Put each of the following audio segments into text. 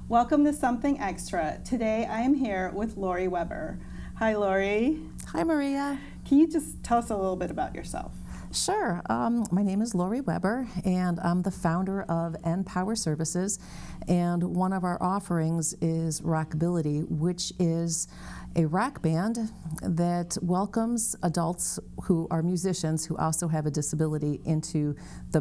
Welcome to Something Extra. Today I am here with Lori Weber. Hi, Lori. Hi, Maria. Can you just tell us a little bit about yourself? Sure. My name is Lori Weber, and I'm the founder of Npower Services. And one of our offerings is RockAbility, which is a rock band that welcomes adults who are musicians who also have a disability into the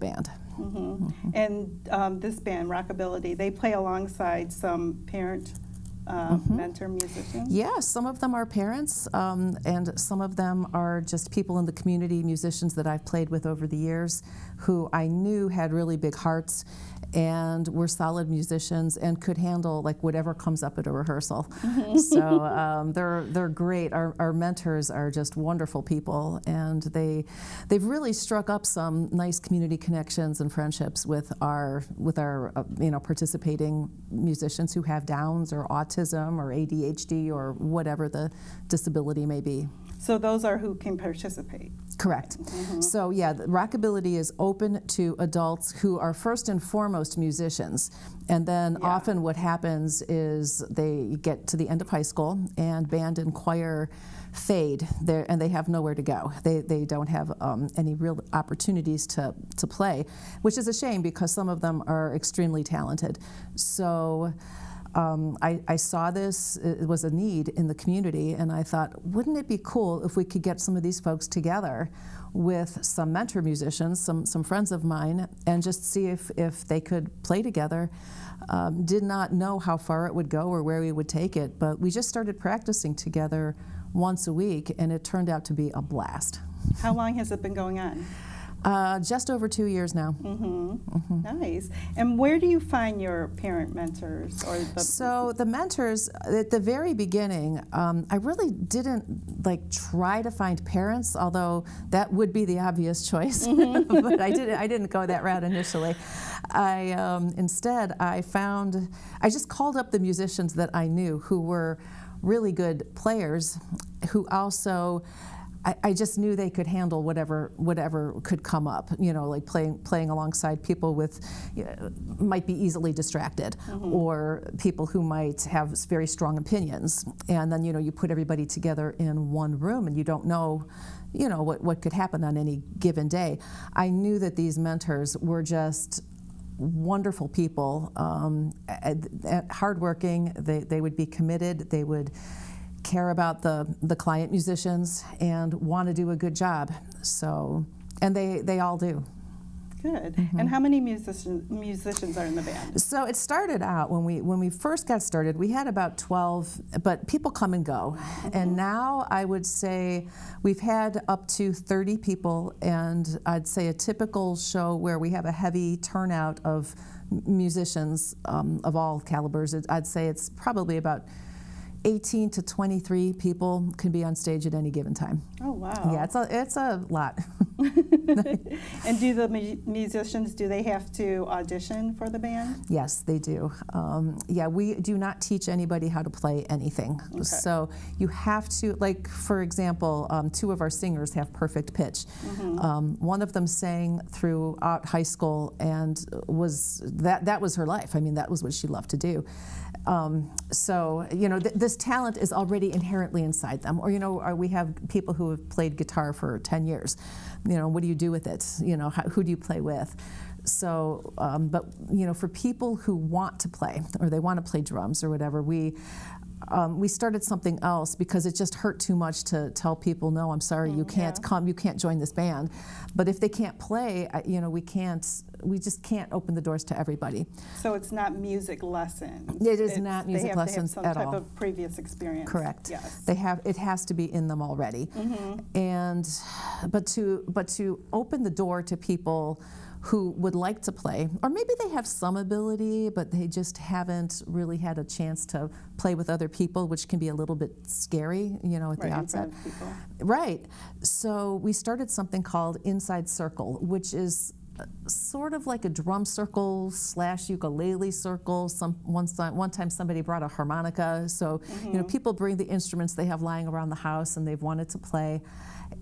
band. Mm-hmm. And this band, RockAbility, they play alongside some parent mentor musicians? Yeah, some of them are parents, and some of them are just people in the community, musicians that I've played with over the years, who I knew had really big hearts and were solid musicians and could handle like whatever comes up at a rehearsal. So they're great. Our mentors are just wonderful people, and they've really struck up some nice community connections and friendships with our participating musicians who have Downs or autism or ADHD or whatever the disability may be. So those are who can participate? Correct. So yeah, RockAbility is open to adults who are first and foremost musicians, and then often what happens is they get to the end of high school and band and choir fade there, and they have nowhere to go. They don't have any real opportunities to play, which is a shame because some of them are extremely talented. So I saw this, it was a need in the community, and I thought, wouldn't it be cool if we could get some of these folks together with some mentor musicians, some friends of mine, and just see if they could play together. Did not know how far it would go or where we would take it, but we just started practicing together once a week, and it turned out to be a blast. How long has it been going on? Just over 2 years now. Nice. And where do you find your parent mentors? So the mentors, at the very beginning, I really didn't try to find parents, although that would be the obvious choice. But I didn't go that route initially. Instead, I just called up the musicians that I knew who were really good players, who also I just knew they could handle whatever could come up, like playing alongside people with, might be easily distracted, or people who might have very strong opinions. And then, you put everybody together in one room and you don't know, what could happen on any given day. I knew that these mentors were just wonderful people, hardworking. They would be committed. They would care about the client musicians and want to do a good job. So, and they all do. Good. And how many musicians are in the band? So it started out when we first got started, we had about 12, but people come and go. And now I would say we've had up to 30 people, and I'd say a typical show where we have a heavy turnout of musicians of all calibers, I'd say it's probably about 18 to 23 people can be on stage at any given time. Oh, wow. Yeah, it's a lot. And do the musicians, do they have to audition for the band? Yes, they do. Yeah, we do not teach anybody how to play anything. Okay. So you have to, for example, two of our singers have perfect pitch. One of them sang throughout high school, and that was her life. I mean, that was what she loved to do. So, this talent is already inherently inside them. Or, we have people who have played guitar for 10 years. What do you do with it? Who do you play with? So, but, for people who want to play, or they want to play drums or whatever, we started something else because it just hurt too much to tell people, no, I'm sorry, you can't come, you can't join this band. But if they can't play, we just can't open the doors to everybody. So it's not music lessons. It is not music lessons at all. They have to have some type of previous experience. Correct. Yes. It has to be in them already. But to open the door to people who would like to play, or maybe they have some ability, but they just haven't really had a chance to play with other people, which can be a little bit scary, at the outset. Right. So we started something called Inside Circle, which is sort of like a drum circle / ukulele circle. One time somebody brought a harmonica, so people bring the instruments they have lying around the house and they've wanted to play,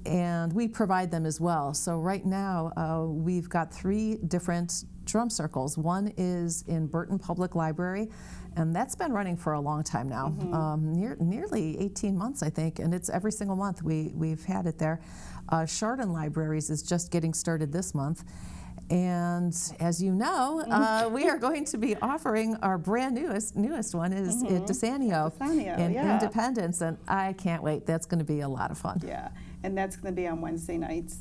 and we provide them as well. So right now we've got 3 different drum circles. One is in Burton Public Library, and that's been running for a long time now, nearly 18 months, I think, and it's every single month we've had it there. Chardon Libraries is just getting started this month. And as you know, we are going to be offering our brand newest one is at DeSanio in Independence, and I can't wait. That's going to be a lot of fun. Yeah, and that's going to be on Wednesday nights.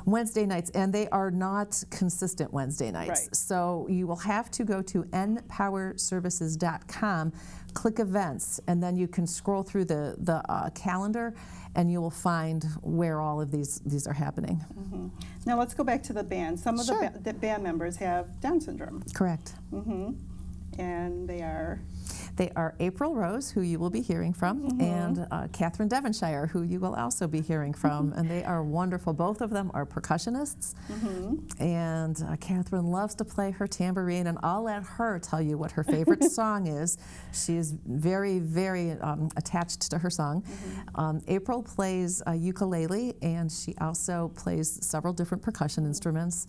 Wednesday nights, and they are not consistent Wednesday nights. Right. So you will have to go to npowerservices.com, click events, and then you can scroll through the calendar, and you will find where all of these are happening. Now let's go back to the band. Some of the band members have Down syndrome. Correct. And they are? They are April Rose, who you will be hearing from, and Katherine Devonshire, who you will also be hearing from. And they are wonderful. Both of them are percussionists. And Katherine loves to play her tambourine, and I'll let her tell you what her favorite song is. She is very, very attached to her song. April plays ukulele, and she also plays several different percussion instruments.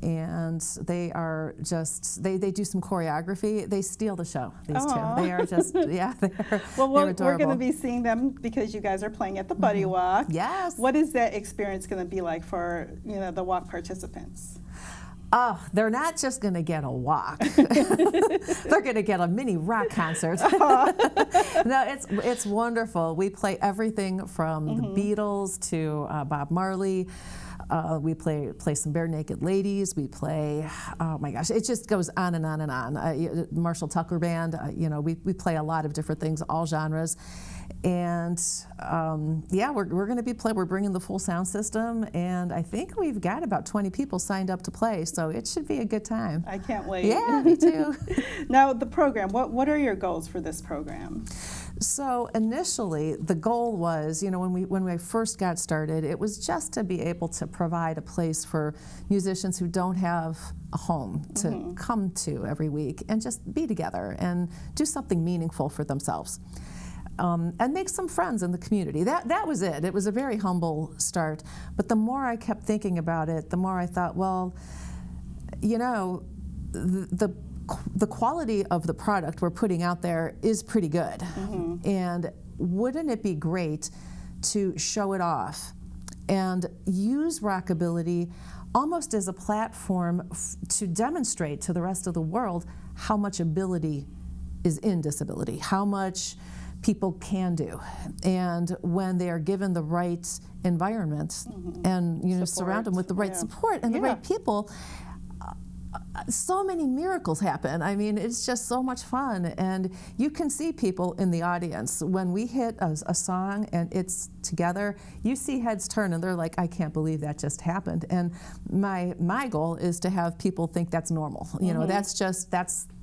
And they are just, they do some choreography. They steal the show, these two. They are just, yeah, they're we're going to be seeing them because you guys are playing at the Buddy Walk. Yes. What is that experience going to be like for, the walk participants? Oh, they're not just going to get a walk. They're going to get a mini rock concert. No, it's wonderful. We play everything from the Beatles to Bob Marley. We play some Bare Naked Ladies. We play, oh my gosh, it just goes on and on and on. Marshall Tucker Band, we play a lot of different things, all genres. And yeah, we're going to be we're bringing the full sound system, and I think we've got about 20 people signed up to play, so it should be a good time. I can't wait. Yeah, me too. Now, the program, what are your goals for this program? So initially, the goal was, when we first got started, it was just to be able to provide a place for musicians who don't have a home to come to every week and just be together and do something meaningful for themselves. And make some friends in the community. That was it. It was a very humble start. But the more I kept thinking about it, the more I thought, well, the quality of the product we're putting out there is pretty good. And wouldn't it be great to show it off and use RockAbility almost as a platform to demonstrate to the rest of the world how much ability is in disability, how much people can do, and when they are given the right environment and surround them with the right support and the right people, so many miracles happen. I mean, it's just so much fun, and you can see people in the audience when we hit a song and it's together. You see heads turn and they're like, "I can't believe that just happened." And my goal is to have people think that's normal.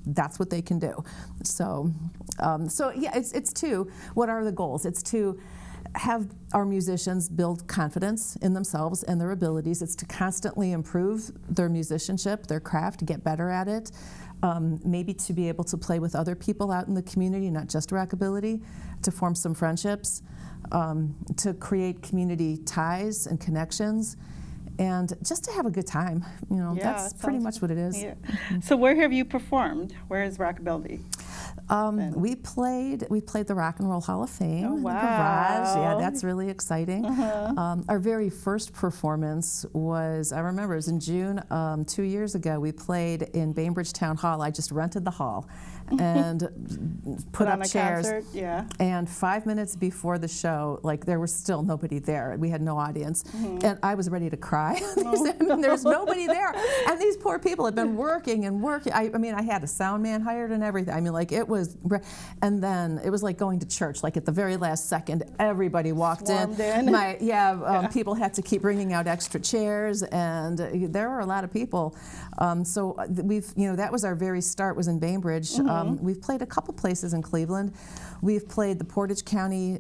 That's what they can do. So yeah, it's two. What are the goals? It's to have our musicians build confidence in themselves and their abilities. It's to constantly improve their musicianship, their craft, get better at it. Maybe to be able to play with other people out in the community, not just RockAbility, to form some friendships, to create community ties and connections, and just to have a good time. That's pretty much what it is. Yeah. So where have you performed? Where is RockAbility? We played the Rock and Roll Hall of Fame in the garage. Yeah, that's really exciting. Our very first performance was, I remember, it was in June 2 years ago. We played in Bainbridge Town Hall. I just rented the hall and put up chairs. Concert, yeah. And 5 minutes before the show, there was still nobody there. We had no audience, and I was ready to cry. There's nobody there, and these poor people had been working and working. I mean, I had a sound man hired and everything. I mean, it was, and then it was like going to church. At the very last second, everybody walked in. People had to keep bringing out extra chairs, and there were a lot of people. So that was our very start. Was in Bainbridge. We've played a couple places in Cleveland. We've played the Portage County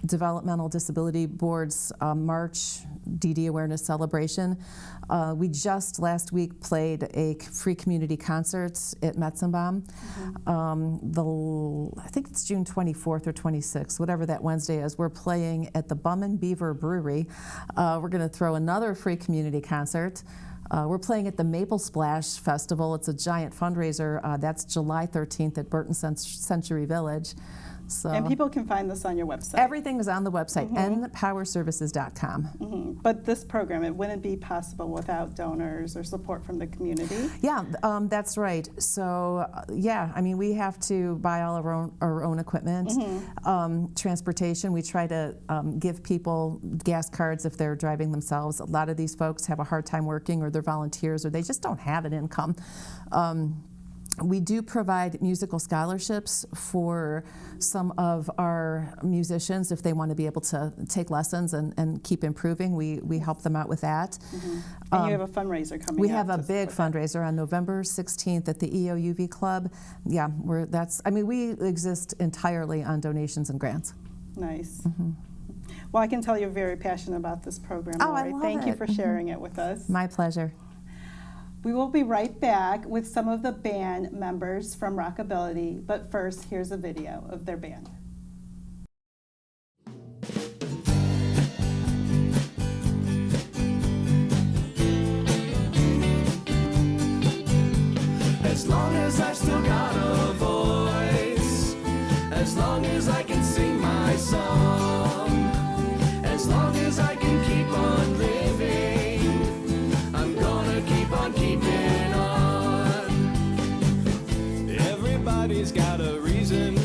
Developmental Disability Board's March DD Awareness Celebration. We just last week played a free community concert at Metzenbaum. I think it's June 24th or 26th, whatever that Wednesday is. We're playing at the Bum and Beaver Brewery. We're going to throw another free community concert. We're playing at the Maple Splash Festival. It's a giant fundraiser. That's July 13th at Burton Century Village. So And people can find this on your website. everything is on the website, npowerservices.com. But this program, it wouldn't be possible without donors or support from the community. Yeah, that's right. So, yeah, I mean, we have to buy all of our own equipment. Transportation, we try to give people gas cards if they're driving themselves. A lot of these folks have a hard time working, or they're volunteers, or they just don't have an income. We do provide musical scholarships for some of our musicians if they want to be able to take lessons and keep improving. We help them out with that. And you have a fundraiser coming up. We have a big fundraiser on November 16th at the EOUV Club. Yeah, we exist entirely on donations and grants. Nice. Well, I can tell you're very passionate about this program, Oh, Lori. I love Thank you it. for sharing it with us. My pleasure. We will be right back with some of the band members from RockAbility, but first, here's a video of their band. As long as I've still got a voice, as long as I can sing my song, as long as I can keep on living, I'm gonna keep on keeping on. Everybody's got a reason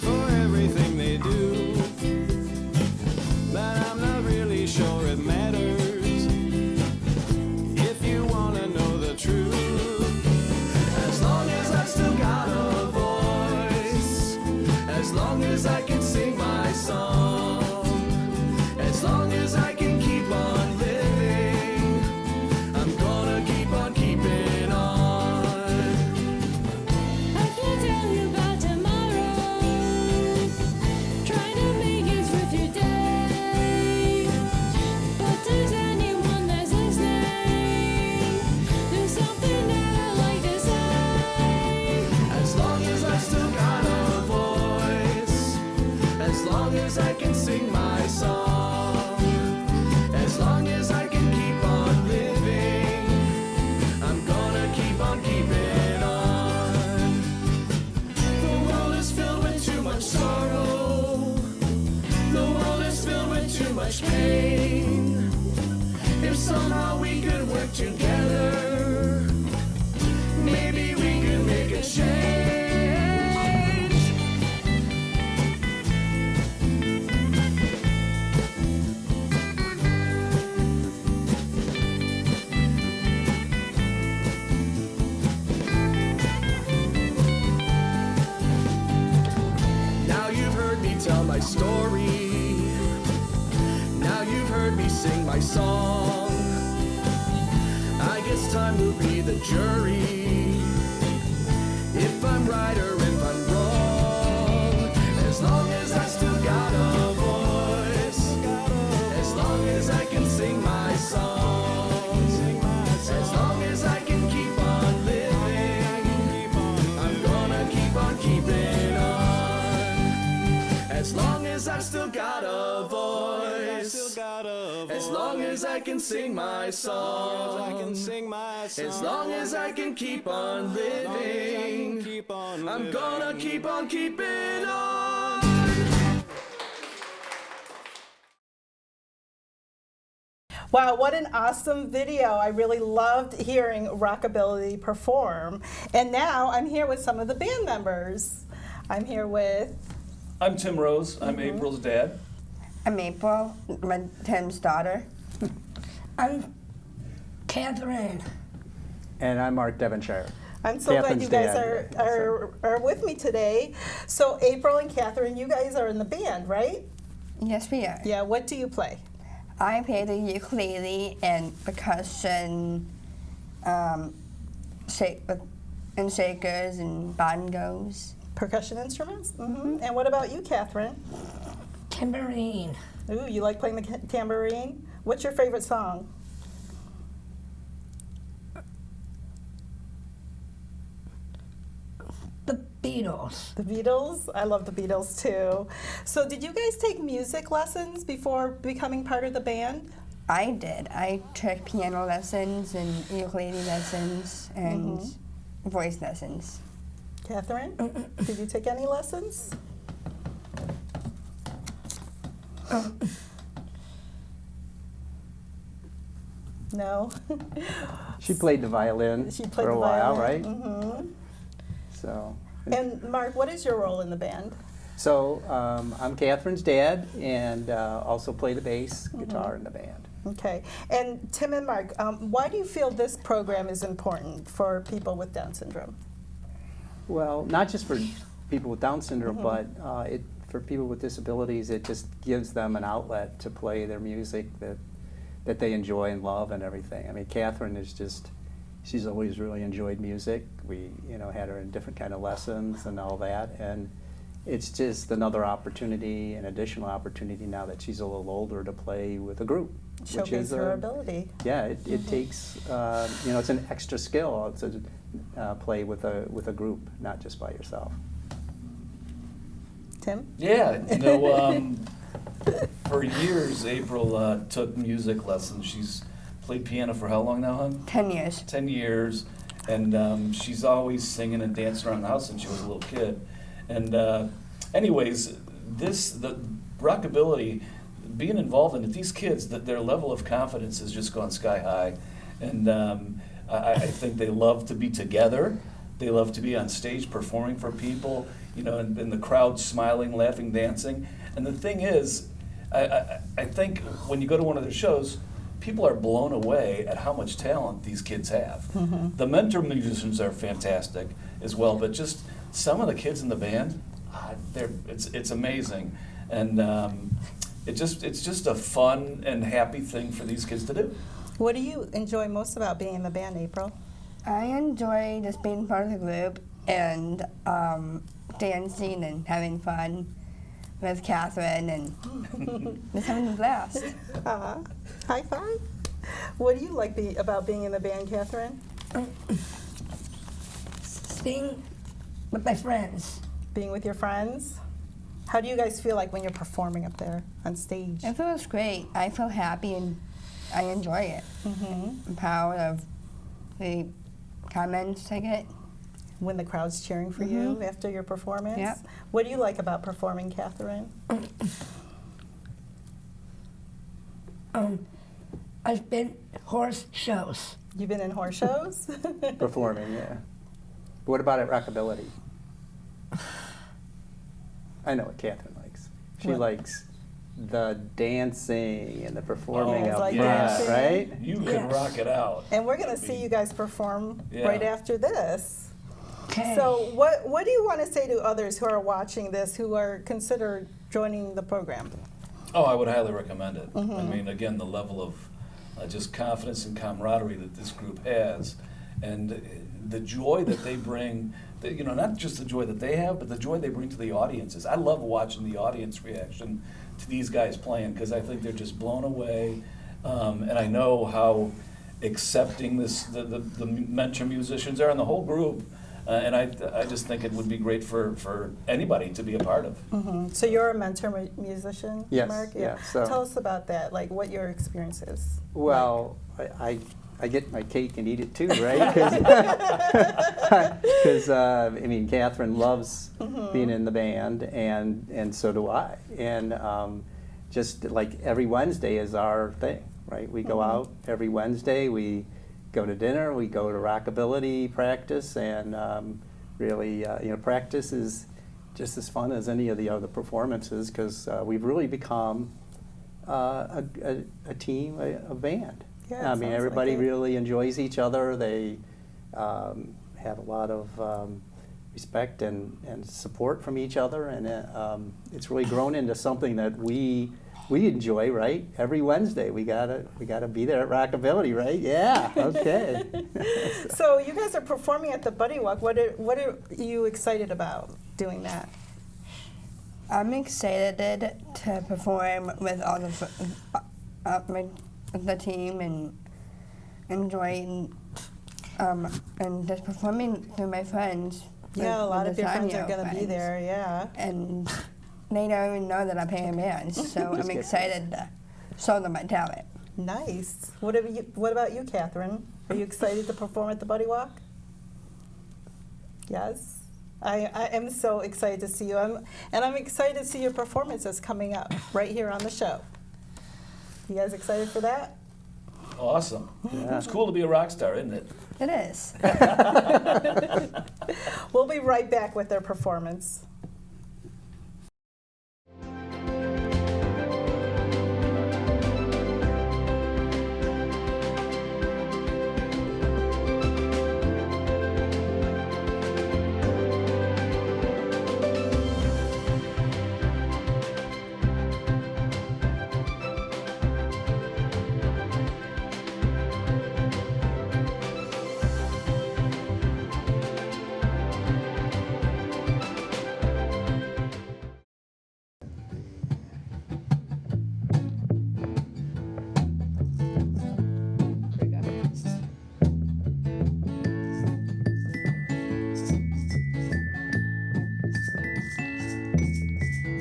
for everything they do, but I'm not really sure it matters. If you wanna know the truth, as long as I've still got a voice, as long as I can sing my song, as long as I can keep on living, I'm gonna keep on keeping on. I can't tell you about tomorrow, trying to make it through your day. But does anyone that's listening, there's something that I'd like to say. As long as I still got a voice, as long as I can sing my song, as long as I can keep on living, I'm gonna keep on keeping on. The world is filled with too much sorrow, the world is filled with too much pain. If somehow we could work together, maybe we could make a change. Now you've heard me tell my story, now you've heard me sing my song. I guess time will be the jury, if I'm right or if I'm wrong. As long as I still got a voice, as long as I can sing my song, as long as I can keep on living, I'm gonna keep on keeping on. As long as I've still got a voice, as long as I can sing my song, as long as I can keep on living, I'm gonna keep on keeping on. Wow, what an awesome video. I really loved hearing RockAbility perform. And now I'm here with some of the band members. I'm here with... I'm Tim Rose. I'm April's dad. I'm April, Tim's daughter. I'm Katherine. And I'm Mark Devonshire. I'm so glad Catherine's you guys dad. are with me today. So April and Katherine, you guys are in the band, right? Yes, we are. Yeah, what do you play? I play the ukulele and percussion, and shakers and bongos. Percussion instruments? And what about you, Katherine? Tambourine. Ooh, you like playing the tambourine? What's your favorite song? The Beatles. The Beatles? I love the Beatles too. So did you guys take music lessons before becoming part of the band? I did. I took piano lessons and ukulele lessons and voice lessons. Katherine, did you take any lessons? No. She played the violin She played for a the while, violin. right? Mm-hmm. So, And Mark, what is your role in the band? I'm Catherine's dad, and also play the bass guitar in the band. Okay. And Tim and Mark, why do you feel this program is important for people with Down syndrome? Well, not just for people with Down syndrome, but for people with disabilities, it just gives them an outlet to play their music that they enjoy and love and everything. I mean, Katherine is just, she's always really enjoyed music. We, had her in different kind of lessons and all that, and it's just another opportunity, an additional opportunity now that she's a little older to play with a group. Showcase her ability. Yeah, it takes, it's an extra skill to play with a group, not just by yourself. Tim? Yeah, for years, April took music lessons. She's played piano for how long now, hon? 10 years. 10 years, and she's always singing and dancing around the house since she was a little kid. And anyways, the RockAbility, being involved in it, these kids, their level of confidence has just gone sky high. And I think they love to be together. They love to be on stage performing for people, and the crowd smiling, laughing, dancing. And the thing is, I think when you go to one of their shows, people are blown away at how much talent these kids have. The mentor musicians are fantastic as well, but just some of the kids in the band, it's amazing. And it's just a fun and happy thing for these kids to do. What do you enjoy most about being in the band, April? I enjoy just being part of the group and dancing and having fun with Katherine and just having a blast. High five. What do you like about being in the band, Katherine? Sing with my friends. Being with your friends? How do you guys feel like when you're performing up there on stage? It feels great. I feel happy and I enjoy it. I'm proud of the comments I get. When the crowd's cheering for you after your performance? Yep. What do you like about performing, Katherine? I've been horse shows. You've been in horse shows? Performing, yeah. What about at RockAbility? I know what Katherine likes. She What? likes the dancing and the performing Oh, up like front, dancing. right? You can Yes. rock it out. And we're going to see you guys perform Yeah. right after this. Okay. So what do you want to say to others who are watching this who are considered joining the program? Oh, I would highly recommend it. I mean, again, the level of just confidence and camaraderie that this group has, and the joy that they bring, not just the joy that they have, but the joy they bring to the audiences. I love watching the audience reaction to these guys playing, because I think they're just blown away, and I know how accepting the mentor musicians are, and the whole group. And I just think it would be great for anybody to be a part of. So you're a mentor musician, Yes, Mark? yeah, so- Tell us about that, like what your experience is. Well, I get my cake and eat it too, right? Because I mean, Katherine loves being in the band, and so do I. And just like every Wednesday is our thing, right? We go out every Wednesday. We go to dinner. We go to RockAbility practice, and really, practice is just as fun as any of the other performances, because we've really become a team, a band. Yeah, it I mean, sounds everybody like it. really enjoys each other. They have a lot of respect and support from each other, and it's really grown into something that we enjoy. Right, every Wednesday we gotta be there at RockAbility, right? Yeah, okay. So you guys are performing at the Buddy Walk. What are you excited about doing that? I'm excited to perform with all the team and enjoying and just performing through my friends. Yeah, a lot with of the your friends are Sanyo going to be friends. there, yeah. And they don't even know that I play in bands, so I'm get excited to show them my talent. Nice. What about you, Katherine? Are you excited to perform at the Buddy Walk? Yes. I am so excited to see you. And I'm excited to see your performances coming up right here on the show. You guys excited for that? Awesome. Yeah. It's cool to be a rock star, isn't it? It is. We'll be right back with their performance.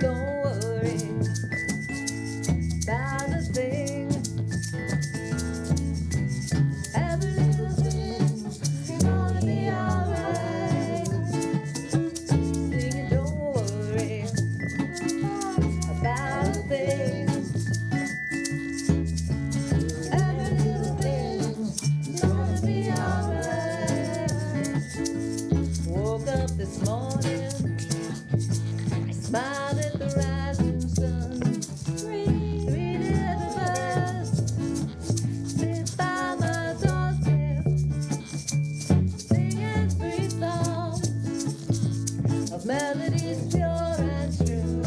Don't worry about a thing. Every little thing's gonna be alright. Singing, don't worry about a thing. Every little thing's gonna be alright. Woke up this morning, smiled at the rising sun. Greeted the birds, sit by my doorstep, singing sweet songs of melodies pure and true.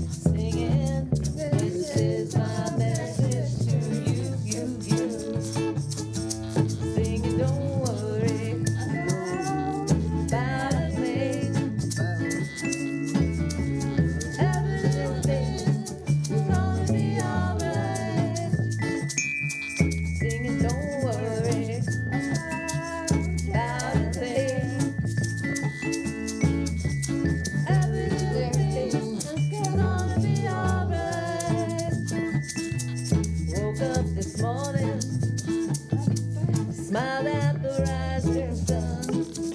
Singing, this is my message to you. Singing, don't worry about a thing. Every little thing's gonna be alright. Singing, don't worry about a thing. Every little thing's gonna be alright. Woke up this morning, smiled at the rising sun.